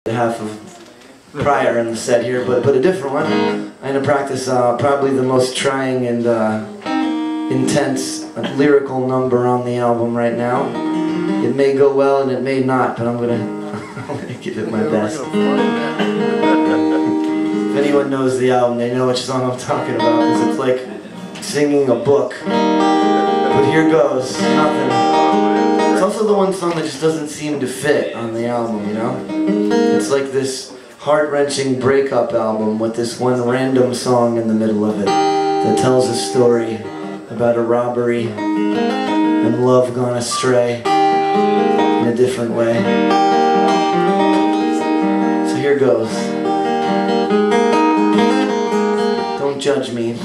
Half of prior in the set here, but a different one. I'm going to practice probably the most trying and intense lyrical number on the album right now. It may go well and it may not, but I'm gonna give it my best. If anyone knows the album, they know which song I'm talking about, because it's like singing a book. But here goes, nothing. It's also the one song that just doesn't seem to fit on the album, you know? It's like this heart-wrenching breakup album with this one random song in the middle of it that tells a story about a robbery and love gone astray in a different way. So here goes. Don't judge me.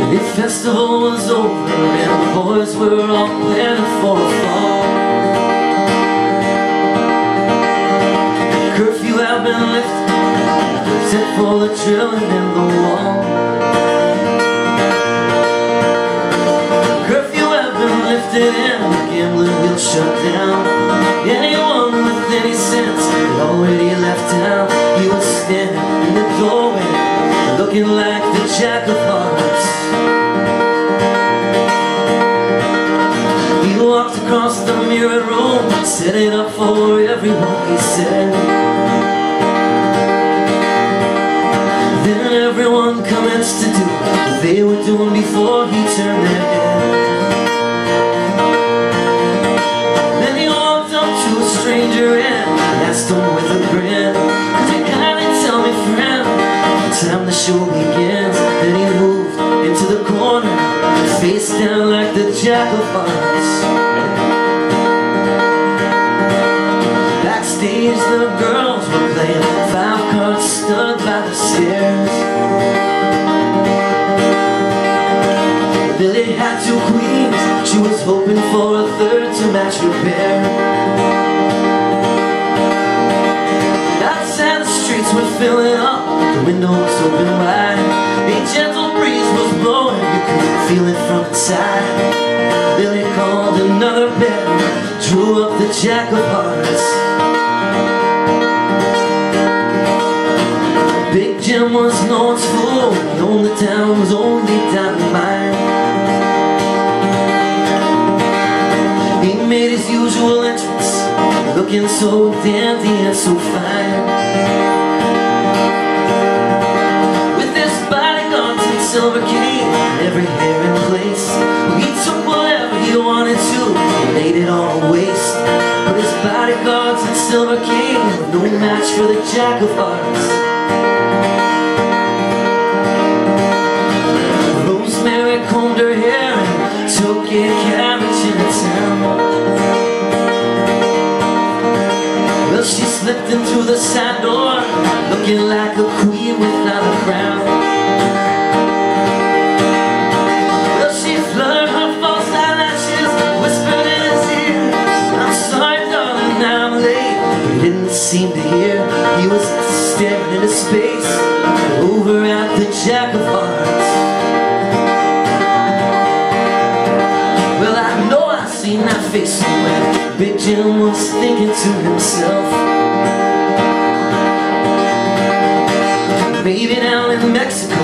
The festival was over and the boys were all planning for a fall. The curfew had been lifted, except for the drilling in the wall. The curfew had been lifted and the gambling wheel shut down. Anyone with any sense had already left town. He was standing in the doorway, looking like the Jack of Hearts. He walked across the mirrored room, set it up for everyone, he said. Then everyone commenced to do what they were doing before he turned their head. Then he walked up to a stranger and asked him with a grin, "Could you kindly tell me, friend, what time the show begins?" Then he moved into the corner, face down like the Jack of Hearts. Backstage the girls were playing 5 cards stuck by the stairs. Billy had 2 queens, she was hoping for a third to match her pair. Outside the streets were filling up, the windows open wide. A gentle breeze was blowing, you could feel it from inside. Billy called another bed, drew up the Jack of Hearts. Big Jim was no one's fool, he owned the town, was only dynamite. He made his usual entrance, looking so dandy and so fine. With his bodyguards and silver cane, every hair in place, he took whatever he wanted to and laid it on a waist. But his bodyguards and silver cane were no match for the Jack of Hearts. Rosemary combed her hair and took a carriage into town. Well, she slipped in through the side door, looking like a queen without a crown. Well, she fluttered her false eyelashes, whispered in his ear, "I'm sorry, darling, I'm late." He didn't seem to hear, he was staring into space, over at the Jack of Hearts. Well, I know I've seen that face somewhere. Big Jim was thinking to himself, maybe down in Mexico,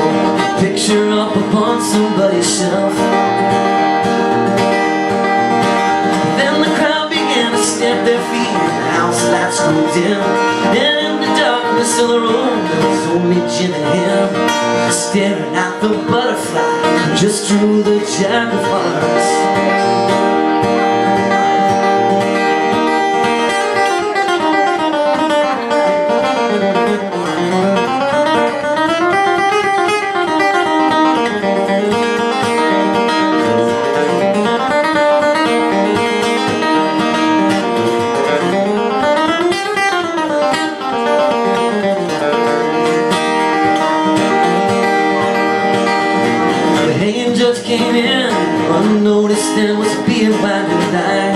picture up upon somebody's shelf. Then the crowd began to stamp their feet, and the house lights grew dim. And in the darkness of the room, there was only Jim and him, staring at the butterfly just through the Jack of Hearts. came in unnoticed and was being blinded by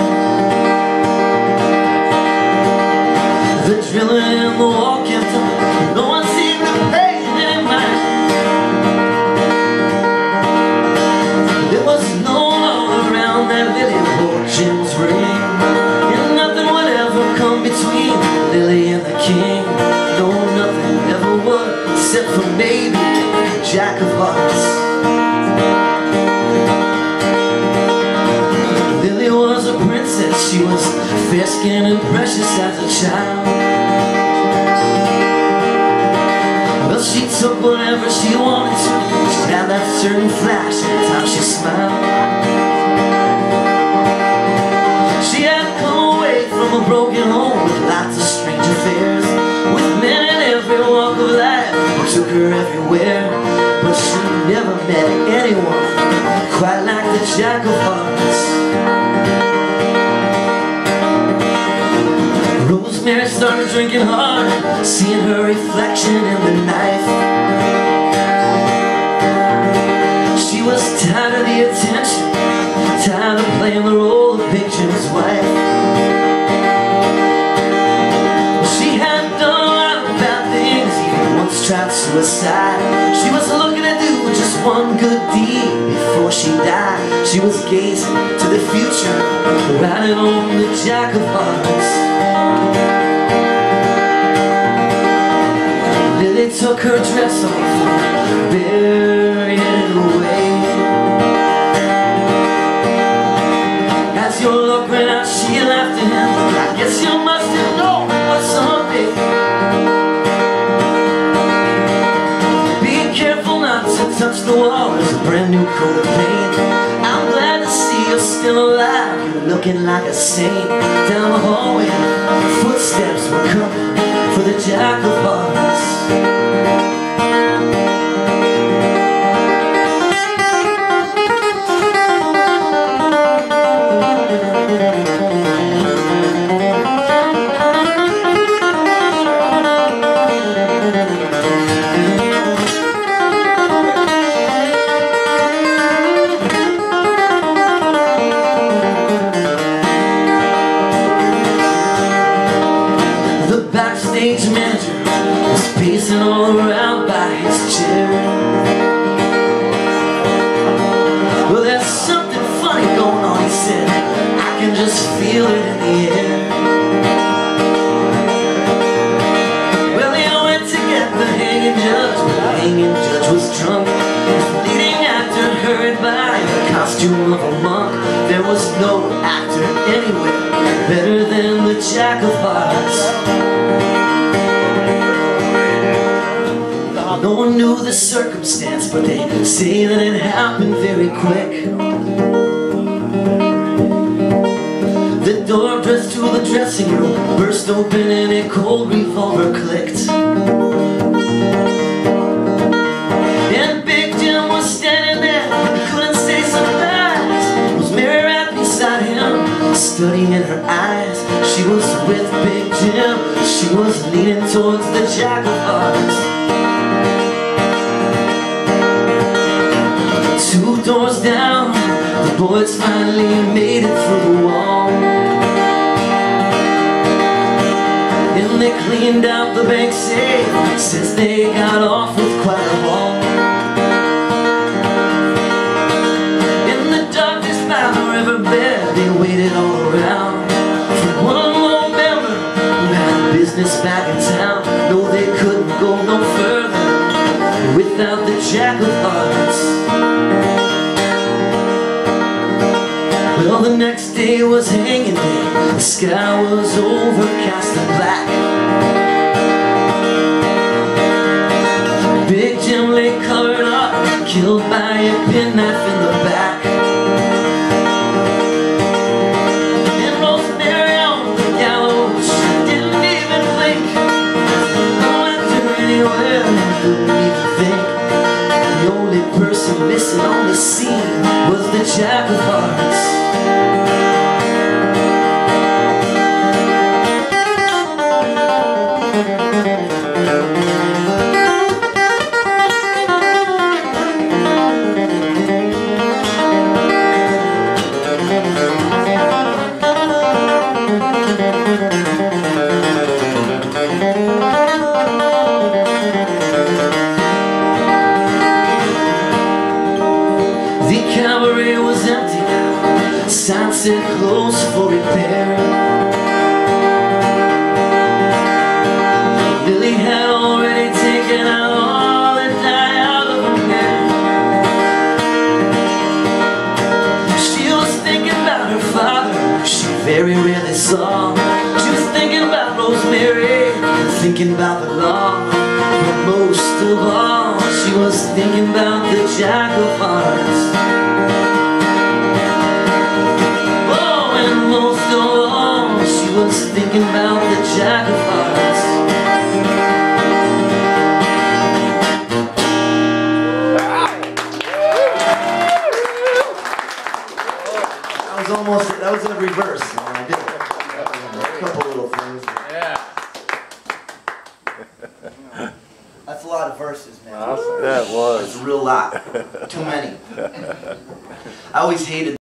the drilling in the wall kept on. No one seemed to pay any mind. There was no law around that Lily wore Jim's ring, and nothing would ever come between Lily and the king. No, nothing ever would, except for maybe Jack of Hearts. Lily was a princess, she was fair-skinned and precious as a child. Well, she took whatever she wanted to. She had that certain flash every time she smiled. She had come away from a broken home with lots of strange affairs, with men in every walk of life who took her everywhere. But she never met anyone quite like the Jack of Hearts. Rosemary started drinking hard, seeing her reflection in the knife. She was tired of the attention, tired of playing the role of Big Jim's wife. She had done a lot of bad things, even once tried suicide. She was looking to do just one good deed before she died. She was gazing to the future, riding on the Jack of Hearts. Lily took her dress off, buried it away. As your look ran out, she laughed at him. I guess you must have known it was someday. Be careful not to touch the wall, there's a brand new coat of paint. I'm glad to see you're still alive, you're looking like a saint. Down the hallway, footsteps were coming for the Jack of Hearts. Backstage manager was pacing all around by his chair. Well, there's something funny going on, he said. I can just feel it in the air. Well, he went to get the hanging judge, but the hanging judge was drunk. His leading actor hurried by in the costume of a monk. There was no actor anywhere better than the Jack of Hearts. No one knew the circumstance, but they say that it happened very quick. The door dressed to the dressing room burst open and a cold revolver clicked. And Big Jim was standing there, he couldn't stay surprised. Rosemary right beside him, studying in her eyes. She was with Big Jim, she was leaning towards the Jack of Hearts. 2 doors down, the boys finally made it through the wall. And they cleaned out the bank safe, since they got off with quite a haul. In the darkness by the riverbed, they waited all around for one more member who had business back in town. No, they couldn't go no further without the Jack of Hearts. Well, the next day was hanging day. The sky was overcast and black. Big Jim lay covered up, killed by a penknife in the back. And Rosemary on the gallows, she didn't even blink. No actor anywhere, couldn't even think. The only person missing on the scene was the Jack of Hearts. cabaret was empty now. Sign said closed for repair. Lily had already taken out all the dye out of her hair. She was thinking about her father, she very rarely saw. She was thinking about Rosemary, thinking about the law. But most of all, she was thinking about the Jack of Hearts. Oh, and most of all, she was thinking about the Jack of Hearts. That was in reverse when I did it. A couple little things. Yeah. That's a lot of verses, man. That was. It's a real lot. Too many. I always hated